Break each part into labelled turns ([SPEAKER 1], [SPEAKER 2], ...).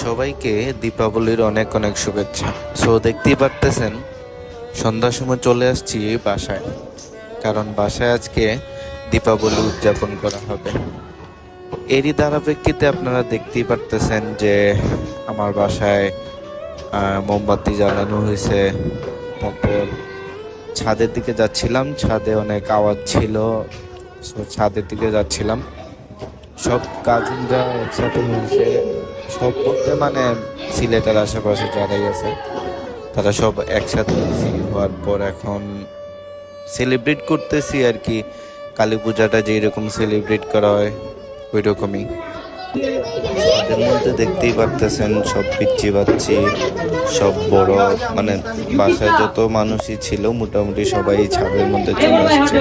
[SPEAKER 1] সবাইকে দীপাবলির অনেক অনেক শুভেচ্ছা। সো দেখতেই পারতেছেন সন্ধ্যার সময় চলে আসছি বাসায়, কারণ বাসায় আজকে দীপাবলি উদযাপন করা হবে। এরই ধারাপ্রেক্ষিতে আপনারা দেখতেই পারতেছেন যে আমার বাসায় মোমবাতি জ্বালানো হয়েছে। তারপর ছাদের দিকে যাচ্ছিলাম, ছাদে অনেক আওয়াজ ছিল, সো ছাদের দিকে যাচ্ছিলাম। সব কাজিনরা একসাথে হয়েছে, সব বলতে মানে সিলেটের আশেপাশে যারাই আছে তারা সব একসাথে হয়েছি। হওয়ার পর এখন সেলিব্রেট করতেছি আর কি, কালী পূজাটা যেরকম সেলিব্রেট করা হয় ওই রকমই। তাদের মধ্যে দেখতেই পারতেছেন সব পিচ্ছি বাচ্চি, সব বড়, মানে বাসায় যত মানুষই ছিল মোটামুটি সবাই ছাদের মধ্যে চলে আসছে।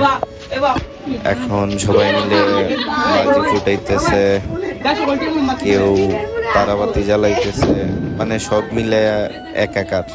[SPEAKER 1] এখন সবাই মিলে বাজি ফুটাইতেছে, কেউ তারাবাতি জ্বালাইতেছে, মানে সব মিলে একাকার।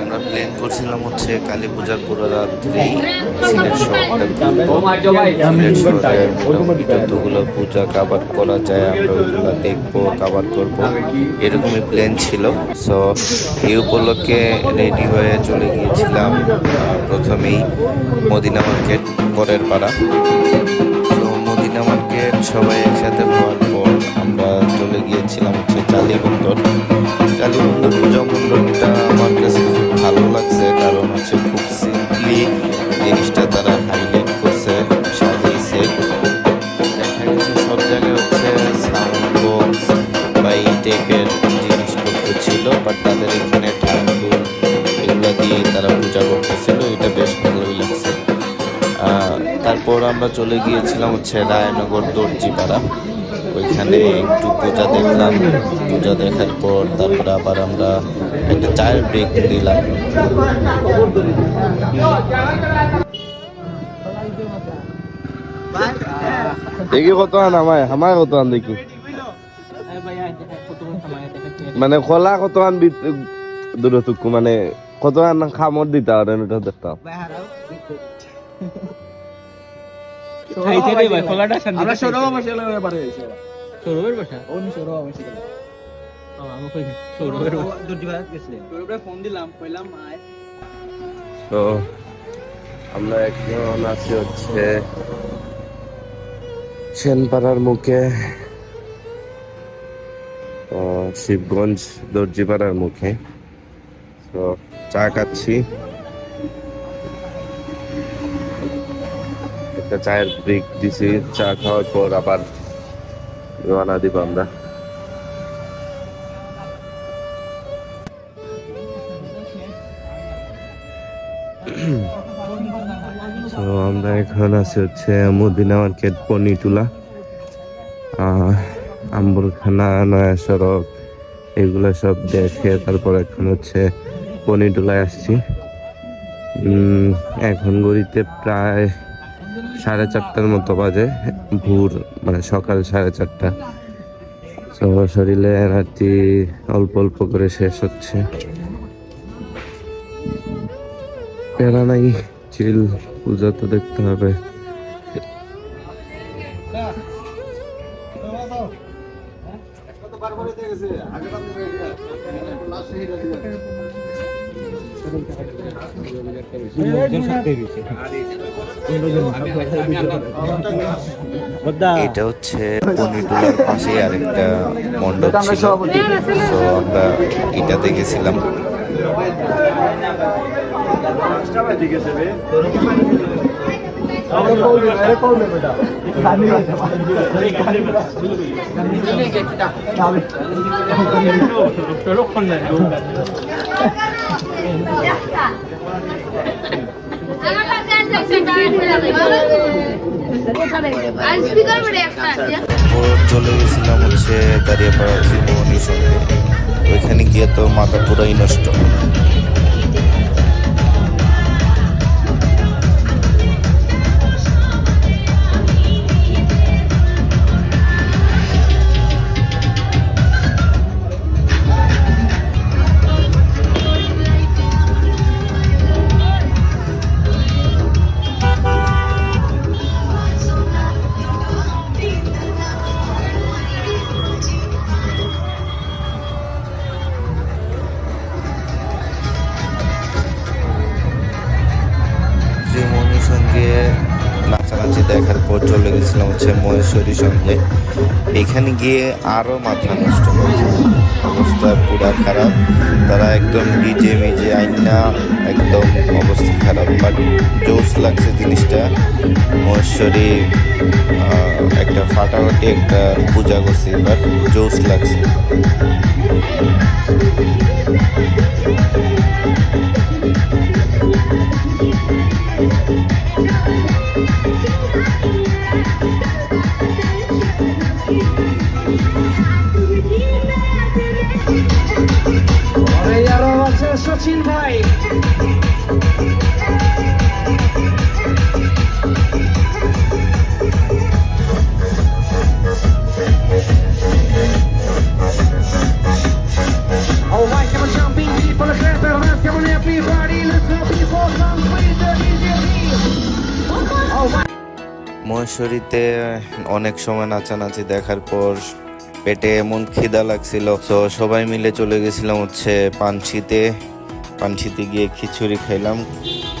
[SPEAKER 1] আমরা প্ল্যান করছিলাম হচ্ছে কালী পূজার পুরো রাত্রি সিলেট শহরে মোটামুটি যতগুলো পূজা কাভার করা যায় আমরা ওইগুলো দেখবো, কাভার করবো, এরকমই প্ল্যান ছিল। সো এই উপলক্ষে রেডি হয়ে চলে গিয়েছিলাম প্রথমেই মদিনা মার্কেট, পরের পাড়া। তো মদিনা মার্কেট সবাই একসাথে হওয়ার পর আমরা চলে গিয়েছিলাম হচ্ছে কালীবন্দর। কালীবন্দর পূজা মণ্ডপটা আমার কাছে খুব ভালো লাগছে, কারণ হচ্ছে খুব সিম্পলি জিনিসটা তারা হাইলাইট করছে, সাজিয়েছে। দেখা গেছে সব জায়গায় হচ্ছে সাউন্ড বক্স বা এই টাইপের জিনিসপত্র ছিল, বাট তাদের এখানে ঠাকুর এগুলো দিয়ে তারা পূজা করতেছিল, এটা বেশ ভালোই লাগছে। তারপর আমরা চলে গিয়েছিলাম হচ্ছে রায়নগর দর্জিপাড়া, ওইখানে একটু পূজা দেখলাম। পূজা দেখার পর তারপরে আবার আমরা একটা চায়ের ব্রেক দিলাম।
[SPEAKER 2] দেখি কত আন আমার কত আন দেখি, মানে খোলা কত আন দূরটুকু, মানে কত আন খামর দিতা আর এটা দেখতাম। আমরা এখন আছি হচ্ছে সেনপাড়ার মুখে, শিবগঞ্জ দর্জিপাড়ার মুখে। তো চা খাচ্ছি, একটা চায়ের ব্রেক দিছি, চা খাওয়ার পর আবার রওনা দিব আমরা। তো আমরা এখন আছি হচ্ছে মদিনা মার্কেট, পনিটুলা, আম্বরখানা, নয়া সড়ক, এগুলো সব দেখে তারপর এখন হচ্ছে পনিটুলায় আসছি। এখন ঘড়িতে প্রায় 4:30টার মতো বাজে, ভোর মানে সকাল 4:30। তো শরীরে এনার্জি অল্প অল্প করে শেষ হচ্ছে, প্যারা নাই, চিল, পূজা তো দেখতে হবে।
[SPEAKER 1] এটা হচ্ছে পনিটুলার পাশে আরেকটা মণ্ডপ ছিল, তো আমরা এটাতে গেছিলাম। চলে গেছিলাম হচ্ছে দাঁড়িয়াপাড়া ত্রিমোহনীর সঙ্গে। ওইখানে গিয়ে তো মাথা পুরাই নষ্ট। ত্রিমোহনীর সঙ্গে নাচানাচি দেখার পর চলে গেছিলাম হচ্ছে মহেশ্বরীর সঙ্গে। এখানে গিয়ে আরো মাথা নষ্ট হয়েছে, অবস্থা পুরা খারাপ। তারা একদম ডিজে মিজে আইনা একদম অবস্থা খারাপ, বাট জোস লাগছে জিনিসটা। মহেশ্বরী একটা ফাটাফাটি একটা পূজা করছে, এবার জোস লাগছে।
[SPEAKER 3] আরো আছে সচিন ভাই। Alright, come on, jumping people, let's dance, come on everybody, let's go people, come please, Alright.
[SPEAKER 1] মহেশ্বরীতে অনেক সময় নাচানাচি দেখার পর পেটে এমন খিদা লাগছিল, তো সবাই মিলে চলে গেছিলাম হচ্ছে পানশিতে গিয়ে খিচুড়ি খাইলাম।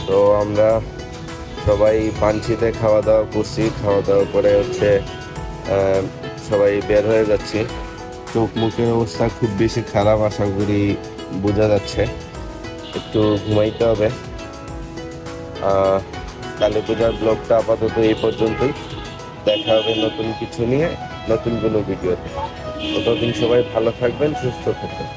[SPEAKER 2] তো আমরা সবাই পানশিতে খাওয়া দাওয়া করছি, খাওয়া দাওয়া করে হচ্ছে সবাই বের হয়ে যাচ্ছি। চোখ মুখের অবস্থা খুব বেশি খারাপ, আশা করি বোঝা যাচ্ছে। একটু ঘুমাইতে হবে। কালী পূজার ব্লগটা আপাতত এই পর্যন্তই। দেখা হবে নতুন কিছু নিয়ে, নতুন কোনো ভিডিওতে। ততদিন সবাই ভালো থাকবেন, সুস্থ থাকবেন।